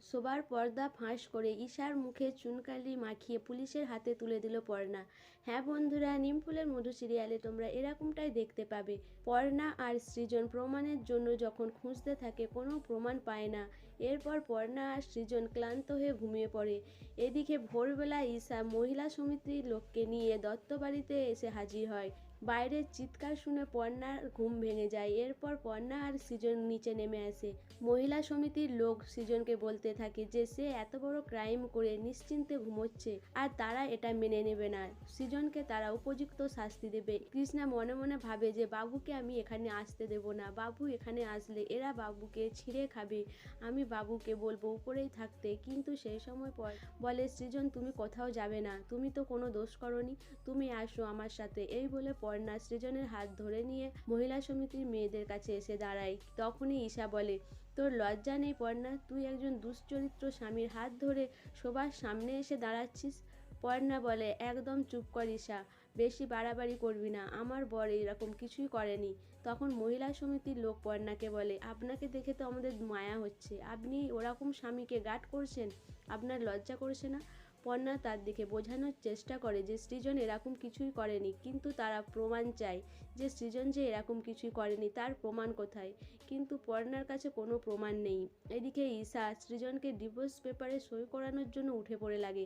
শোবার পর্দা ফাঁস করে ঈশার মুখে চুনকালি মাখিয়ে পুলিশের হাতে তুলে দিল পর্ণা। হ্যাঁ বন্ধুরা, নিমফুলের মধু সিরিয়ালে তোমরা এরকমটাই দেখতে পাবে। পর্ণা আর সৃজন প্রমাণের জন্য যখন খুঁজতে থাকে, কোনো প্রমাণ পায় না। এরপর পর্ণা আর সৃজন ক্লান্ত হয়ে ঘুমিয়ে পড়ে। এদিকে ভোরবেলা ঈশা মহিলা সমিতির লোককে নিয়ে দত্তবাড়িতে এসে হাজির হয়। বাইরের চিৎকার শুনে পর্ণার ঘুম ভেঙে যায়। এরপর পর্ণা আর সৃজন নিচে নেমে আসে। মহিলা সমিতির লোক সৃজনকে বলতে থাকে যে সে এত বড় ক্রাইম করে নিশ্চিন্তে ঘুমোচ্ছে আর তারা এটা মেনে নেবে না। সৃজনকে তারা উপযুক্ত শাস্তি দেবে। কৃষ্ণা মনে মনে ভাবে যে বাবুকে আমি এখানে আসতে দেব না, বাবু এখানে আসলে এরা বাবুকে ছিঁড়ে খাবে। আমি বাবুকে বলবো উপরেই থাকতে। কিন্তু সেই সময় পর বলে সৃজন তুমি কোথাও যাবে না, তুমি তো কোনো দোষ করনি, তুমি আসো আমার সাথে। এই বলে পর্ণা সৃজনের হাত ধরে নিয়ে মহিলা সমিতির মেয়েদের কাছে এসে দাঁড়ায়। তখনই ঈশা বলে তোর লজ্জা নেই পর্ণা, তুই একজন দুশ্চরিত্র স্বামীর হাত ধরে সবার সামনে এসে দাঁড়াচ্ছিস। পর্ণা বলে একদম চুপ কর ঈশা, বেশি বাড়াবাড়ি করবি না, আমার বর এরকম কিছুই করেনি। তখন মহিলা সমিতির লোক পর্ণাকে বলে আপনাকে দেখে তো আমাদের মায়া হচ্ছে, আপনি ওরকম স্বামীকে গার্ড করছেন, আপনার লজ্জা করছে না? পর্ণা তার দিকে বোঝানোর চেষ্টা করে যে সৃজন এরকম কিছুই করেনি, কিন্তু তারা প্রমাণ চায় যে সৃজন যে এরকম কিছুই করেনি, তার প্রমাণ কোথায়? কিন্তু পর্ণার কাছে কোনো প্রমাণ নেই। এদিকে ঈশা সৃজনকে ডিভোর্স পেপারে সই করানোর জন্য উঠে পড়ে লাগে।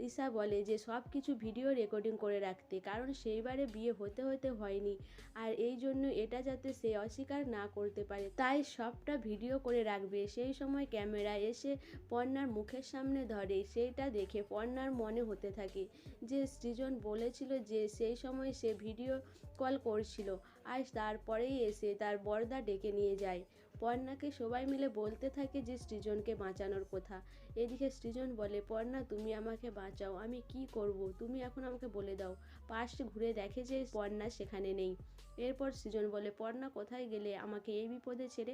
ঈশা বলে যে সব কিছু ভিডিও রেকর্ডিং করে রাখতে, কারণ সেইবারে বিয়ে হতে হতে হয়নি, আর এই জন্য এটা যাতে সে অস্বীকার না করতে পারে, তাই সবটা ভিডিও করে রাখবে। সেই সময় ক্যামেরা এসে পর্ণার মুখের সামনে ধরে, সেইটা দেখে পর্ণার মনে হতে থাকে যে সৃজন বলেছিল যে সেই সময় সে ভিডিও কল করছিল, আর তারপরেই এসে তার বরদা ডেকে নিয়ে যায়। পর্ণাকে সবাই মিলে বলতে থাকে যে সৃজনকে বাঁচানোর কথা। এদিকে সৃজন বলে পর্ণা তুমি আমাকে বাঁচাও, আমি কি করব তুমি এখন আমাকে বলে দাও। পাশে ঘুরে দেখে যে পর্ণা সেখানে নেই। এরপর সৃজন বলে পর্ণা কোথায় গেলে আমাকে এই বিপদে ছেড়ে?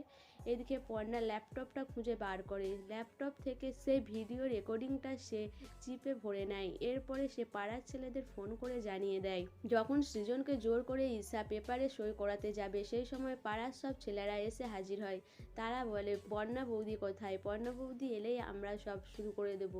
এদিকে পর্ণা ল্যাপটপটা খুঁজে বার করে, ল্যাপটপ থেকে সেই ভিডিও রেকর্ডিংটা সে চিপে ভরে নেয়। এরপরে সে পাড়ার ছেলেদের ফোন করে জানিয়ে দেয়। যখন সৃজনকে জোর করে ঈশা পেপারে সই করাতে যাবে, সেই সময় পাড়ার সব ছেলেরা এসে হাজির হয়। তারা বলে পর্ণা বৌদি কোথায়, পর্ণা বৌদি এলেই আমরা সব শুরু করে দেব।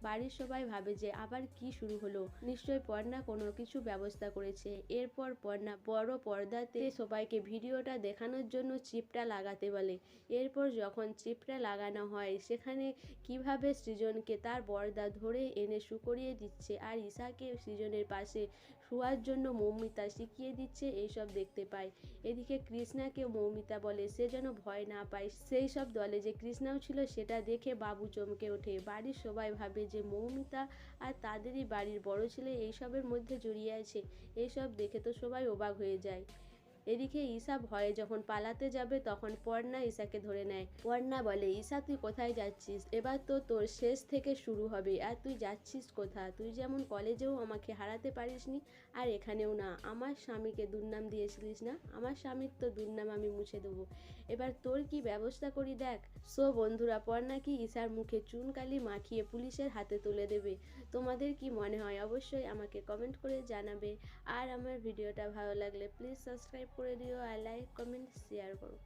বাড়ির সবাই ভাবে যে আবার কি শুরু হলো, নিশ্চয়ই পর্ণা কোনো কিছু ব্যবস্থা করেছে। এরপর পর্ণা বড় পর্দাতে সবাইকে ভিডিওটা দেখানোর জন্য চিপটা লাগাতে বলে। এরপর যখন চিপটা লাগানো হয়, সেখানে কিভাবে সৃজনকে তার বরদা ধরে এনে শুকরিয়ে দিচ্ছে আর ঈশাকে সৃজনের পাশে শোয়ার জন্য মৌমিতা শিখিয়ে দিচ্ছে, এইসব দেখতে পায়। এদিকে কৃষ্ণাকে মৌমিতা বলে সে যেন ভয় না পায়। সেই সব দলে যে কৃষ্ণাও ছিল সেটা দেখে বাবু চমকে ওঠে। বাড়ির সবাই ভাবে যে মৌমিতা আর তাদেরই বাড়ির বড় ছেলে এইসবের মধ্যে জড়িয়ে আছে। এইসব দেখে তো সবাই অবাক হয়ে যায়। এদিকে ঈশা ভয়ে যখন পালাতে যাবে, তখন পর্ণা ঈশাকে ধরে নেয়। পর্ণা বলে ঈশা তুই কোথায় যাচ্ছিস, এবার তো তোর শেষ থেকে শুরু হবে, আর তুই যাচ্ছিস কোথা? তুই যেমন কলেজেও আমাকে হারাতে পারিসনি, আর এখানেও না। আমার স্বামীকে দুর্নাম দিয়েছিলিস না, আমার স্বামীর তো দুর্নাম আমি মুছে দেবো, এবার তোর কি ব্যবস্থা করি দেখ। সো বন্ধুরা, পর্ণা কি ঈশার মুখে চুনকালি মাখিয়ে পুলিশের হাতে তুলে দেবে? তোমাদের কি মনে হয় অবশ্যই আমাকে কমেন্ট করে জানাবে। আর আমার ভিডিওটা ভালো লাগলে প্লিজ সাবস্ক্রাইব করে দিও, আর লাইক কমেন্ট শেয়ার করো।